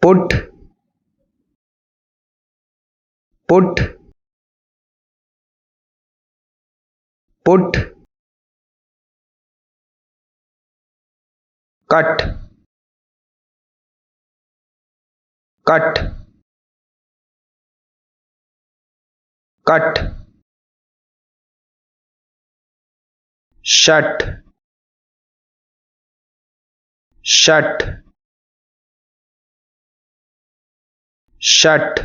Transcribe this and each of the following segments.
put, put, put, cut, cut, cut, shut, shut, shut,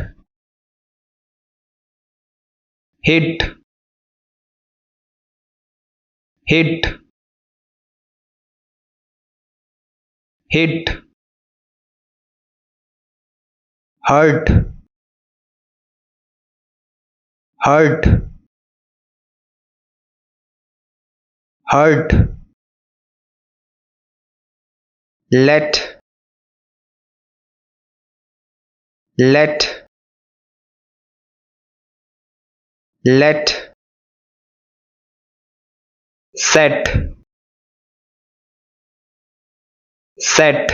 hit, hit, hit, hurt, hurt, hurt, let, let, let, set, set,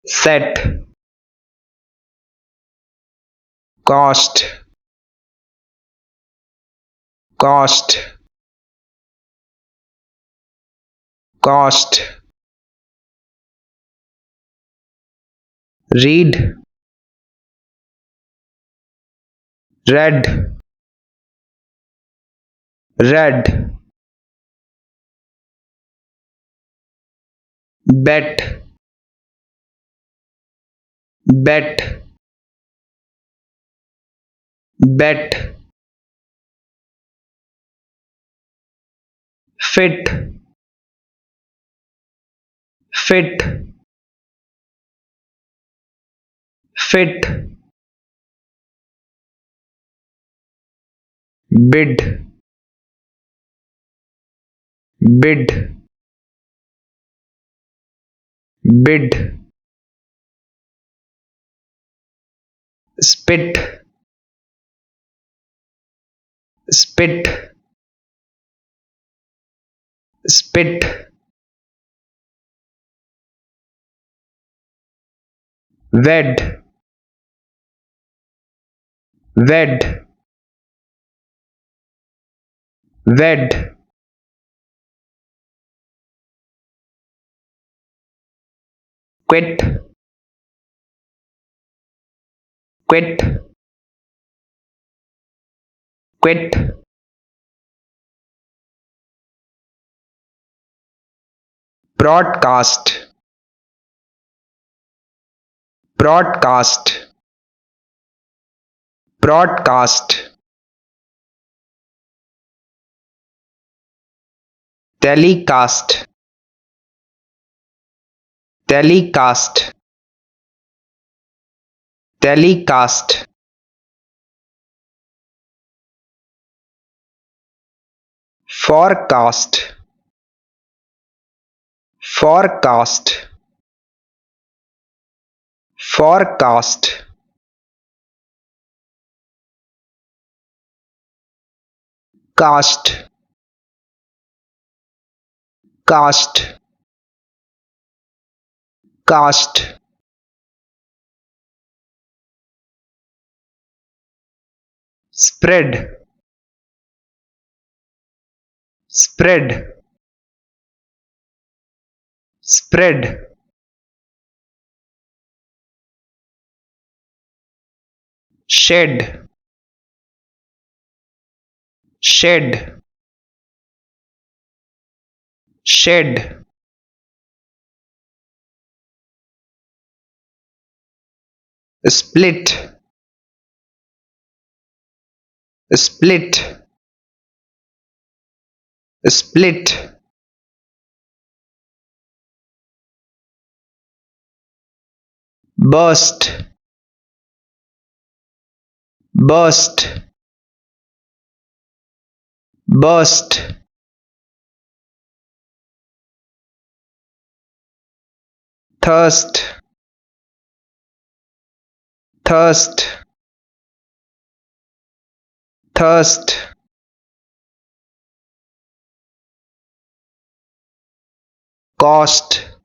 set, cost, cost, cost, read, read, read, bet, bet, bet, fit, fit, fit, bid, bid, bid, spit, spit, spit, wed, wed, wed, quit, quit, quit, broadcast, broadcast, broadcast, telecast, telecast, telecast, forecast, forecast, forecast, cast, cast, cast, spread, spread, spread, shed, shed, shed, split, split, split, burst, burst, burst, thirst, thirst, thirst, cost,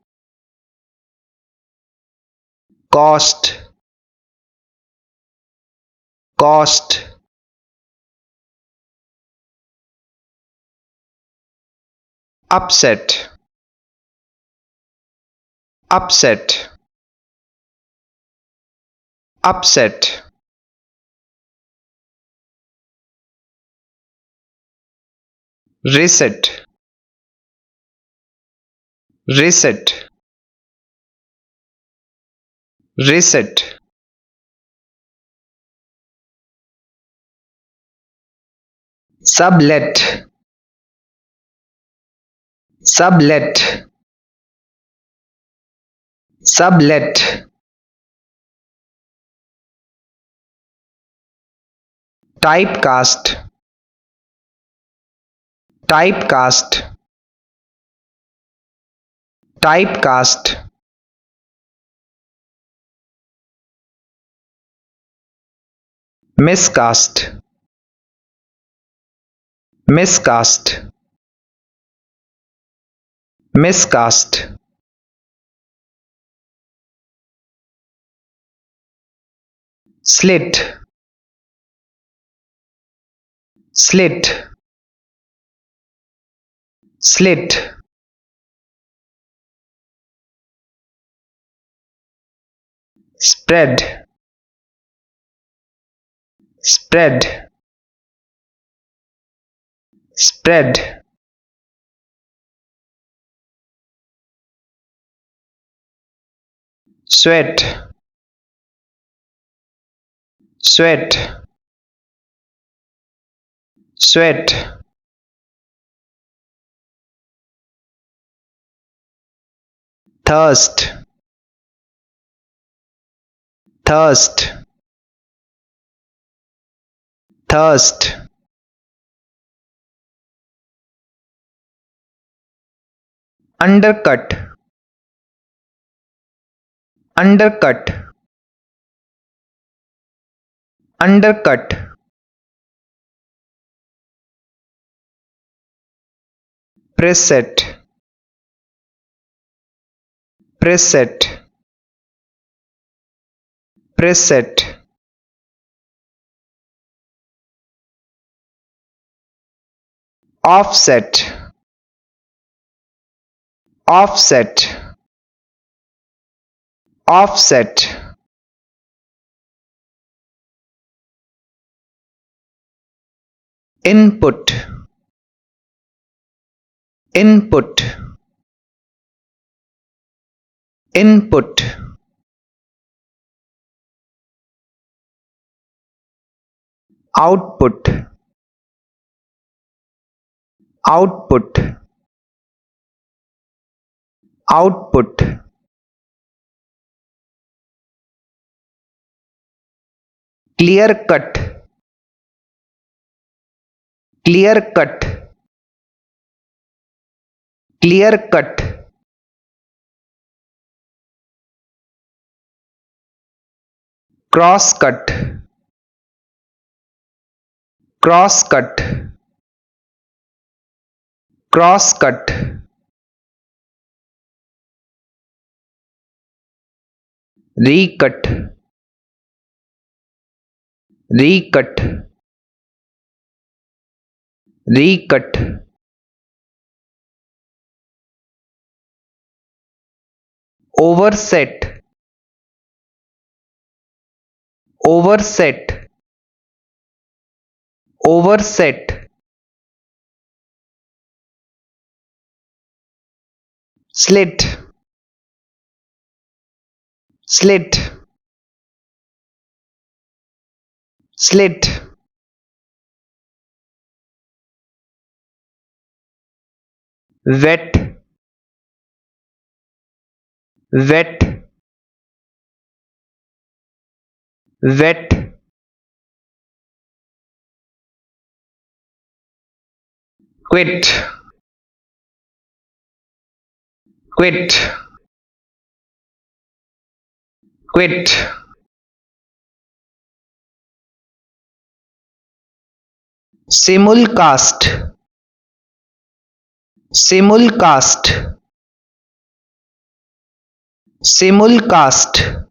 cost, cost, upset, upset, upset, reset, reset, reset, sublet, sublet, sublet, typecast, typecast, typecast, miscast, miscast, miscast, slit, slit, slit, spread, spread, spread, sweat, sweat, sweat, thirst, thirst, thirst, undercut, undercut, undercut, preset, preset, preset, offset, offset, offset, input, input, input, output, output, output, clear cut, clear cut, clear cut, cross cut, cross cut, cross cut, recut, recut, recut, overset, overset, overset, slit, slit, slit, wet, wet, wet, quit, quit, quit, simulcast, simulcast, simulcast,